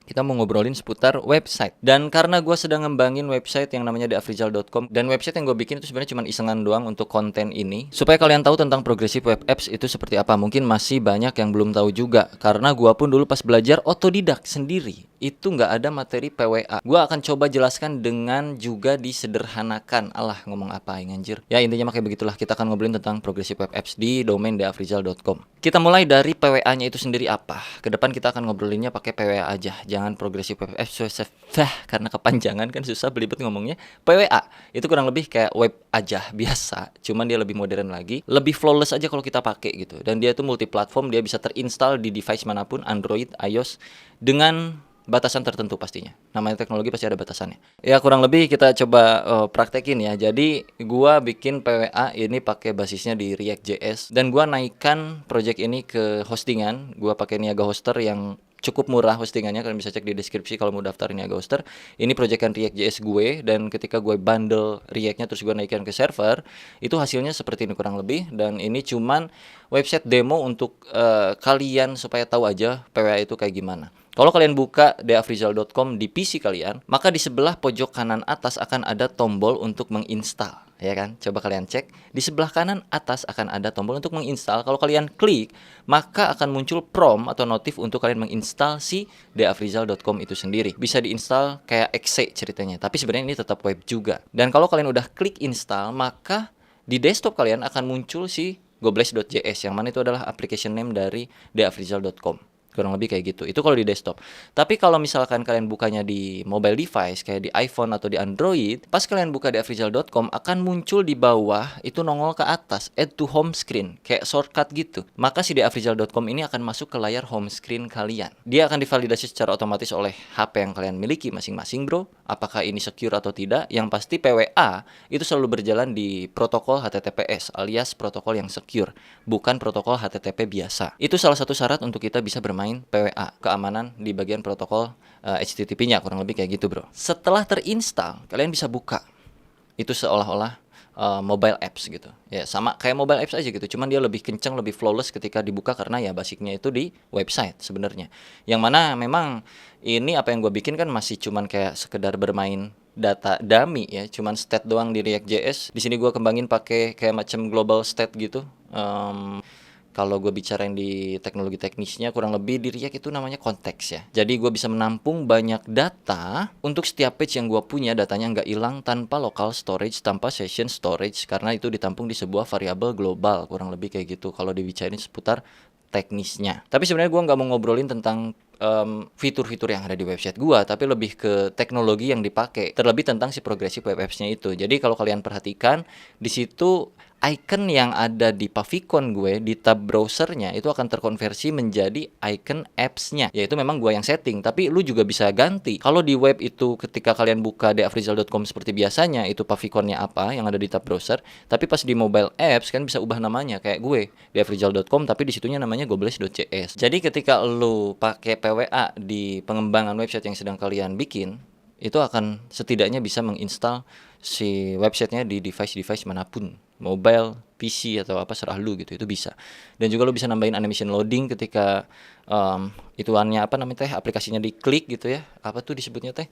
Kita mau ngobrolin seputar website. Dan karena gue sedang ngembangin website yang namanya theafrizal.com, dan website yang gue bikin itu sebenarnya cuma isengan doang untuk konten ini, supaya kalian tahu tentang progressive web apps itu seperti apa. Mungkin masih banyak yang belum tahu juga, karena gue pun dulu pas belajar otodidak sendiri, itu nggak ada materi PWA. Gue akan coba jelaskan dengan juga disederhanakan. Alah, ngomong apa yang anjir. Ya intinya makanya begitulah, kita akan ngobrolin tentang progressive web apps di domain theafrizal.com. Kita mulai dari PWA-nya itu sendiri apa. Kedepan kita akan ngobrolinnya pakai PWA aja. Jangan progressive web apps karena kepanjangan kan susah belibet ngomongnya. PWA itu kurang lebih kayak web aja biasa, cuman dia lebih modern lagi, lebih flawless aja kalau kita pakai gitu. Dan dia itu multi platform, dia bisa terinstall di device manapun, Android, iOS, dengan batasan tertentu pastinya. Namanya teknologi pasti ada batasannya. Ya kurang lebih kita coba praktekin ya. Jadi gua bikin PWA ini pakai basisnya di React.js, dan gua naikkan project ini ke hostingan. Gua pakai Niaga Hoster yang cukup murah hostingannya, kalian bisa cek di deskripsi kalau mau daftar Niaga Hoster. Ini projectan React.js gue, dan ketika gue bundle React-nya terus gue naikkan ke server, itu hasilnya seperti ini kurang lebih. Dan ini cuman website demo untuk kalian supaya tahu aja PWA itu kayak gimana. Kalau kalian buka theafrizal.com di PC kalian, maka di sebelah pojok kanan atas akan ada tombol untuk menginstal, ya kan? Coba kalian cek, di sebelah kanan atas akan ada tombol untuk menginstal. Kalau kalian klik, maka akan muncul prompt atau notif untuk kalian menginstal si theafrizal.com itu sendiri. Bisa diinstal kayak exe ceritanya, tapi sebenarnya ini tetap web juga. Dan kalau kalian udah klik install, maka di desktop kalian akan muncul si gobles.js, yang mana itu adalah application name dari theafrizal.com. Kurang lebih kayak gitu. Itu kalau di desktop. Tapi kalau misalkan kalian bukanya di mobile device kayak di iPhone atau di Android, pas kalian buka di theafrizal.com akan muncul di bawah itu nongol ke atas add to home screen, kayak shortcut gitu. Maka si theafrizal.com ini akan masuk ke layar home screen kalian. Dia akan divalidasi secara otomatis oleh HP yang kalian miliki masing-masing, bro. Apakah ini secure atau tidak? Yang pasti PWA itu selalu berjalan di protokol HTTPS alias protokol yang secure, bukan protokol HTTP biasa. Itu salah satu syarat untuk kita bisa bermain PWA, keamanan di bagian protokol HTTP-nya, kurang lebih kayak gitu, bro. Setelah terinstall, kalian bisa buka. Itu seolah-olah mobile apps gitu. Ya sama kayak mobile apps aja gitu. Cuman dia lebih kenceng, lebih flawless ketika dibuka karena ya basicnya itu di website sebenarnya. Yang mana memang ini apa yang gue bikin kan masih cuman kayak sekedar bermain data dummy ya, cuman state doang di React.js. Di sini gue kembangin pakai kayak macam global state gitu. Kalau gue bicarain di teknologi teknisnya, kurang lebih di React itu namanya konteks ya. Jadi gue bisa menampung banyak data untuk setiap page yang gue punya, datanya nggak hilang tanpa local storage, tanpa session storage, karena itu ditampung di sebuah variabel global, kurang lebih kayak gitu kalau dibicarain seputar teknisnya. Tapi sebenarnya gue nggak mau ngobrolin tentang fitur-fitur yang ada di website gue, tapi lebih ke teknologi yang dipakai, terlebih tentang si progressive web apps-nya itu. Jadi kalau kalian perhatikan di situ, icon yang ada di favicon gue di tab browsernya itu akan terkonversi menjadi icon apps-nya. Yaitu memang gue yang setting, tapi lu juga bisa ganti. Kalau di web itu ketika kalian buka theafrizal.com seperti biasanya, itu faviconnya apa yang ada di tab browser, tapi pas di mobile apps kan bisa ubah namanya kayak gue, theafrizal.com, tapi disitunya namanya gobles.js. Jadi ketika lu pakai PWA di pengembangan website yang sedang kalian bikin, itu akan setidaknya bisa menginstal si websitenya di device-device manapun, mobile, PC atau apa serah lu gitu, itu bisa. Dan juga lu bisa nambahin animation loading ketika ituannya apa namanya teh, aplikasinya diklik gitu ya, apa tuh disebutnya teh,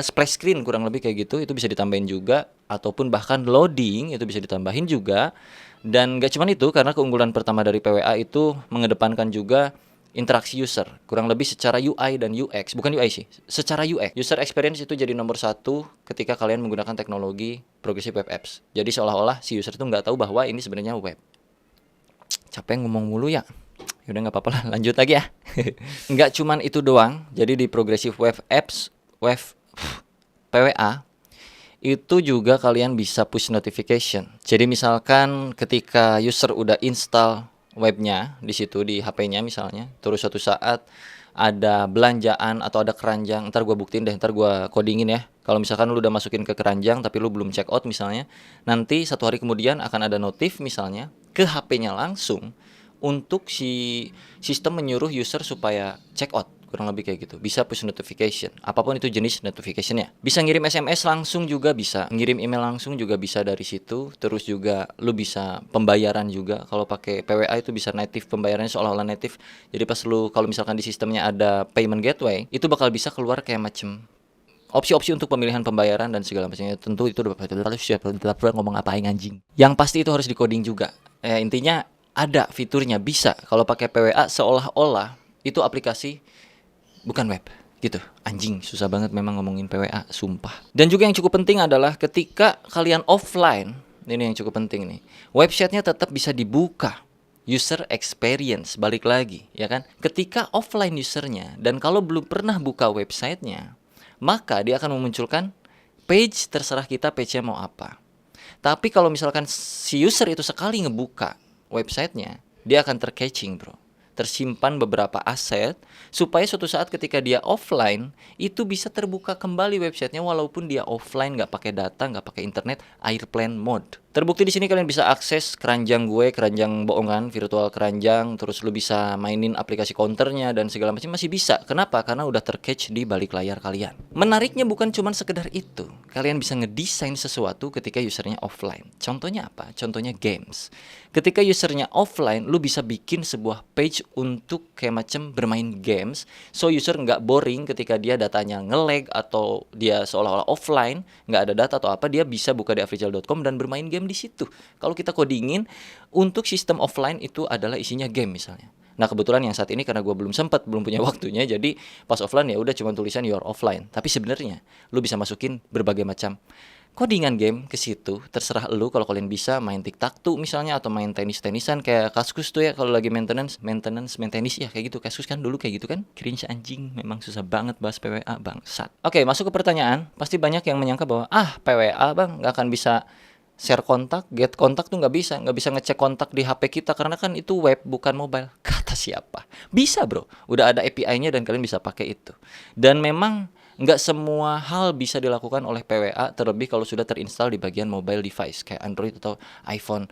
splash screen kurang lebih kayak gitu, itu bisa ditambahin juga, ataupun bahkan loading itu bisa ditambahin juga. Dan gak cuman itu, karena keunggulan pertama dari PWA itu mengedepankan juga interaksi user, kurang lebih secara UI dan UX, bukan UI sih, secara UX, user experience itu jadi nomor satu ketika kalian menggunakan teknologi progressive web apps. Jadi seolah-olah si user itu nggak tahu bahwa ini sebenarnya web. Capek ngomong mulu ya. Yaudah nggak apa-apa lah, lanjut lagi ya. Nggak cuman itu doang, jadi di progressive web apps, web PWA, itu juga kalian bisa push notification. Jadi misalkan ketika user udah install webnya di situ di HP-nya misalnya, terus suatu saat ada belanjaan atau ada keranjang, ntar gue buktiin deh, ntar gue codingin ya. Kalau misalkan lu udah masukin ke keranjang tapi lu belum check out misalnya, nanti 1 hari kemudian akan ada notif misalnya ke HP-nya langsung untuk si sistem menyuruh user supaya check out. kurang lebih kayak gitu. Bisa push notification, apapun itu jenis notificationnya. Bisa ngirim SMS langsung juga bisa, ngirim email langsung juga bisa dari situ. Terus juga lu bisa pembayaran juga. Kalau pakai PWA itu bisa native, pembayarannya seolah-olah native. Jadi pas lu kalau misalkan di sistemnya ada payment gateway, itu bakal bisa keluar kayak macem opsi-opsi untuk pemilihan pembayaran dan segala macamnya. Tentu itu udah ngomong apa anjing. Yang pasti itu harus di-coding juga. Intinya ada fiturnya bisa kalau pakai PWA seolah-olah itu aplikasi bukan web gitu. Anjing, susah banget memang ngomongin PWA, sumpah. Dan juga yang cukup penting adalah ketika kalian offline, ini yang cukup penting nih. Websitenya tetap bisa dibuka. User experience, balik lagi, ya kan? Ketika offline usernya dan kalau belum pernah buka websitenya, maka dia akan memunculkan page, terserah kita page-nya mau apa. Tapi kalau misalkan si user itu sekali ngebuka websitenya, dia akan tercaching bro, tersimpan beberapa aset supaya suatu saat ketika dia offline itu bisa terbuka kembali websitenya walaupun dia offline, nggak pakai data, nggak pakai internet, airplane mode. Terbukti di sini kalian bisa akses keranjang gue, keranjang bohongan, virtual keranjang, terus lu bisa mainin aplikasi counternya dan segala macam masih bisa. Kenapa? Karena udah tercatch di balik layar kalian. Menariknya bukan cuma sekedar itu. Kalian bisa ngedesain sesuatu ketika usernya offline. Contohnya apa? Contohnya games. Ketika usernya offline, lu bisa bikin sebuah page untuk kayak macam bermain games. So user nggak boring ketika dia datanya nge-lag atau dia seolah-olah offline, nggak ada data atau apa, dia bisa buka di afrizal.com dan bermain game di situ. Kalau kita codingin untuk sistem offline itu adalah isinya game misalnya. Nah kebetulan yang saat ini karena gue belum punya waktunya, jadi pas offline ya udah cuma tulisan you're offline. Tapi sebenarnya lu bisa masukin berbagai macam codingan game ke situ, terserah lu. Kalau kalian bisa main tic-tac-toe misalnya atau main tenis-tenisan kayak Kaskus tuh ya, kalau lagi main tenis ya kayak gitu. Kaskus kan dulu kayak gitu kan. Cringe anjing, memang susah banget bahas PWA bangsat. Oke, masuk ke pertanyaan. Pasti banyak yang menyangka bahwa PWA bang nggak akan bisa share kontak, get kontak tuh nggak bisa ngecek kontak di HP kita karena kan itu web bukan mobile. Kata siapa? Bisa bro, udah ada API-nya dan kalian bisa pakai itu. Dan memang nggak semua hal bisa dilakukan oleh PWA, terlebih kalau sudah terinstall di bagian mobile device kayak Android atau iPhone.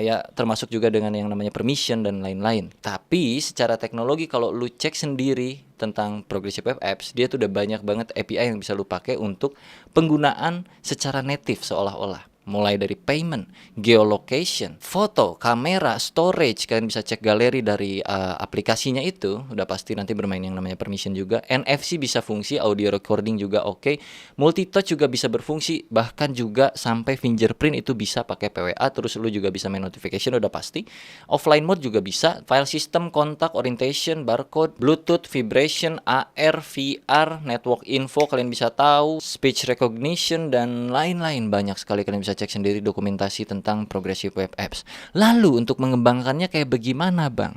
Ya termasuk juga dengan yang namanya permission dan lain-lain. Tapi secara teknologi kalau lu cek sendiri tentang Progressive Web Apps, dia tuh udah banyak banget API yang bisa lu pakai untuk penggunaan secara native seolah-olah. Mulai dari payment, geolocation, foto, kamera, storage. Kalian bisa cek galeri dari aplikasinya itu. Udah pasti nanti bermain yang namanya permission juga. NFC bisa fungsi, audio recording juga oke. Multitouch juga bisa berfungsi. Bahkan juga sampai fingerprint itu bisa pakai PWA. Terus lu juga bisa main notification udah pasti. Offline mode juga bisa. File system, kontak, orientation, barcode, Bluetooth, vibration, AR, VR, network info kalian bisa tahu. Speech recognition dan lain-lain. Banyak sekali kalian bisa cek sendiri dokumentasi tentang Progressive Web Apps. Lalu untuk mengembangkannya kayak bagaimana bang?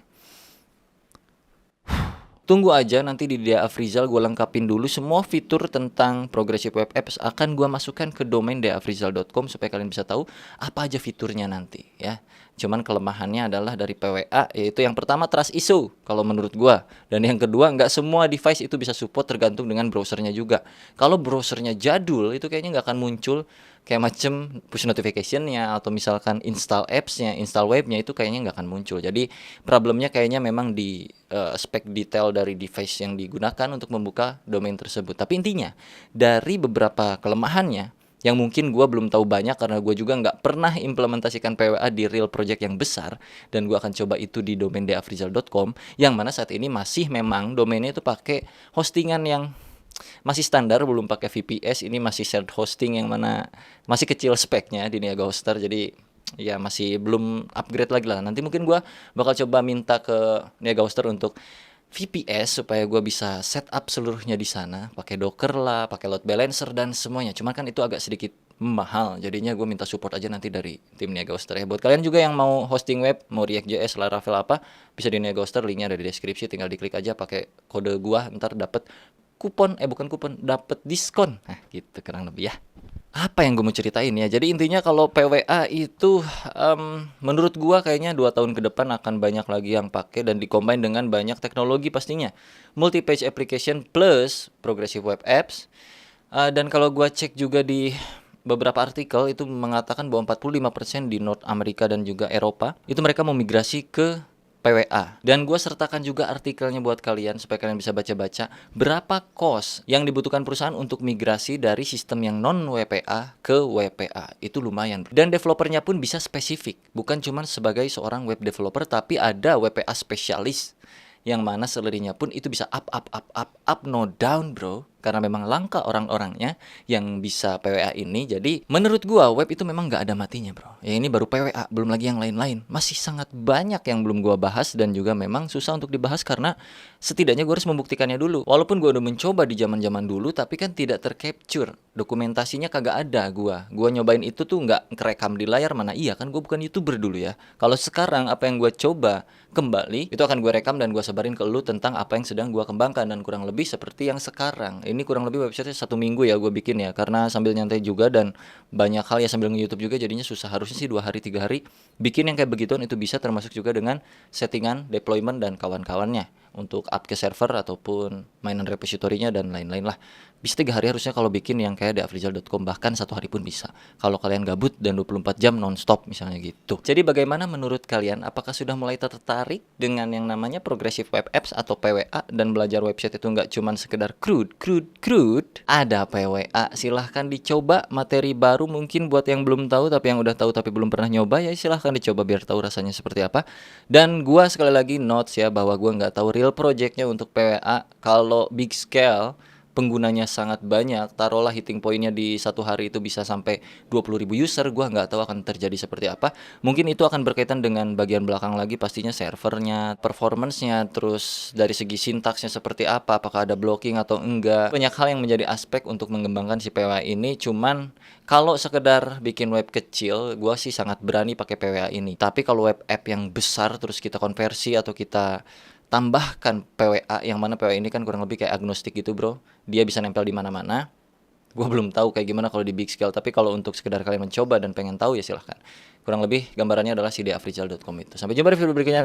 Tunggu aja nanti di Dia Afrizal gue lengkapin dulu semua fitur tentang Progressive Web Apps, akan gue masukkan ke domain diafrizal.com supaya kalian bisa tahu apa aja fiturnya nanti ya. Cuman kelemahannya adalah dari PWA, yaitu yang pertama trust issue kalau menurut gue, dan yang kedua nggak semua device itu bisa support, tergantung dengan browsernya juga. Kalau browsernya jadul itu kayaknya nggak akan muncul kayak macem push notification-nya atau misalkan install apps-nya, install webnya itu kayaknya nggak akan muncul. Jadi problemnya kayaknya memang di spek detail dari device yang digunakan untuk membuka domain tersebut. Tapi intinya dari beberapa kelemahannya yang mungkin gue belum tahu banyak karena gue juga nggak pernah implementasikan PWA di real project yang besar, dan gue akan coba itu di domain diafrizal.com yang mana saat ini masih memang domainnya itu pakai hostingan yang masih standar, belum pakai VPS. Ini masih shared hosting yang mana masih kecil speknya di Niaga Hoster, jadi ya masih belum upgrade lagi lah. Nanti mungkin gue bakal coba minta ke Niaga Hoster untuk VPS supaya gue bisa setup seluruhnya di sana, pakai Docker lah, pakai load balancer dan semuanya. Cuma kan itu agak sedikit mahal, jadinya gue minta support aja nanti dari tim Niaga Hoster ya. Buat kalian juga yang mau hosting web, mau React.js, Laravel apa, bisa di Niaga Hoster, linknya ada di deskripsi, tinggal diklik aja pakai kode gue, ntar dapet dapet diskon. Nah gitu kurang lebih ya. Apa yang gue mau ceritain ya, jadi intinya kalau PWA itu menurut gue kayaknya 2 tahun ke depan akan banyak lagi yang pakai dan dikombin dengan banyak teknologi pastinya. Multi-page application plus Progressive Web Apps. Dan kalau gue cek juga di beberapa artikel itu mengatakan bahwa 45% di North Amerika dan juga Eropa itu mereka mau migrasi ke PWA. Dan gue sertakan juga artikelnya buat kalian supaya kalian bisa baca-baca berapa cost yang dibutuhkan perusahaan untuk migrasi dari sistem yang non WPA ke WPA. Itu lumayan. Dan developernya pun bisa spesifik, bukan cuma sebagai seorang web developer, tapi ada WPA spesialis yang mana salary-nya pun itu bisa up, no down, bro. Karena memang langka orang-orangnya yang bisa PWA ini. Jadi menurut gua web itu memang nggak ada matinya, bro. Ya ini baru PWA, belum lagi yang lain-lain. Masih sangat banyak yang belum gua bahas dan juga memang susah untuk dibahas karena setidaknya gua harus membuktikannya dulu. Walaupun gua udah mencoba di zaman-zaman dulu, tapi kan tidak tercapture. Dokumentasinya kagak ada gua. Gua nyobain itu tuh nggak kerekam di layar, mana iya kan gua bukan YouTuber dulu ya. Kalau sekarang apa yang gua coba kembali itu akan gue rekam dan gue sebarin ke lu tentang apa yang sedang gue kembangkan, dan kurang lebih seperti yang sekarang ini. Kurang lebih website 1 minggu ya gue bikin ya, karena sambil nyantai juga dan banyak hal ya sambil nge-YouTube juga, jadinya susah. Harusnya sih 2 hari 3 hari bikin yang kayak begituan itu bisa, termasuk juga dengan settingan deployment dan kawan-kawannya untuk up ke server ataupun mainan repositorinya dan lain-lain lah. Bisa 3 hari harusnya kalau bikin yang kayak theafrizal.com, bahkan 1 hari pun bisa kalau kalian gabut dan 24 jam nonstop misalnya gitu. Jadi bagaimana menurut kalian? Apakah sudah mulai tertarik dengan yang namanya progressive web apps atau PWA dan belajar website itu nggak cuman sekedar crude? Ada PWA, silahkan dicoba. Materi baru mungkin buat yang belum tahu, tapi yang udah tahu tapi belum pernah nyoba ya silahkan dicoba biar tahu rasanya seperti apa. Dan gua sekali lagi notes ya bahwa gua nggak tahu real projectnya untuk PWA. Kalau big scale penggunanya sangat banyak, taruhlah hitting pointnya di 1 hari itu bisa sampai 20.000 user, gua nggak tahu akan terjadi seperti apa. Mungkin itu akan berkaitan dengan bagian belakang lagi, pastinya servernya, performance-nya, terus dari segi sintaksnya seperti apa, apakah ada blocking atau enggak. Banyak hal yang menjadi aspek untuk mengembangkan si PWA ini. Cuman kalau sekedar bikin web kecil, gua sih sangat berani pakai PWA ini. Tapi kalau web app yang besar terus kita konversi atau kita tambahkan PWA, yang mana PWA ini kan kurang lebih kayak agnostik gitu, bro. Dia bisa nempel di mana-mana. Gue belum tahu kayak gimana kalau di big scale, tapi kalau untuk sekedar kalian mencoba dan pengen tahu ya silahkan. Kurang lebih gambarannya adalah si theafrizal.com itu. Sampai jumpa di video berikutnya.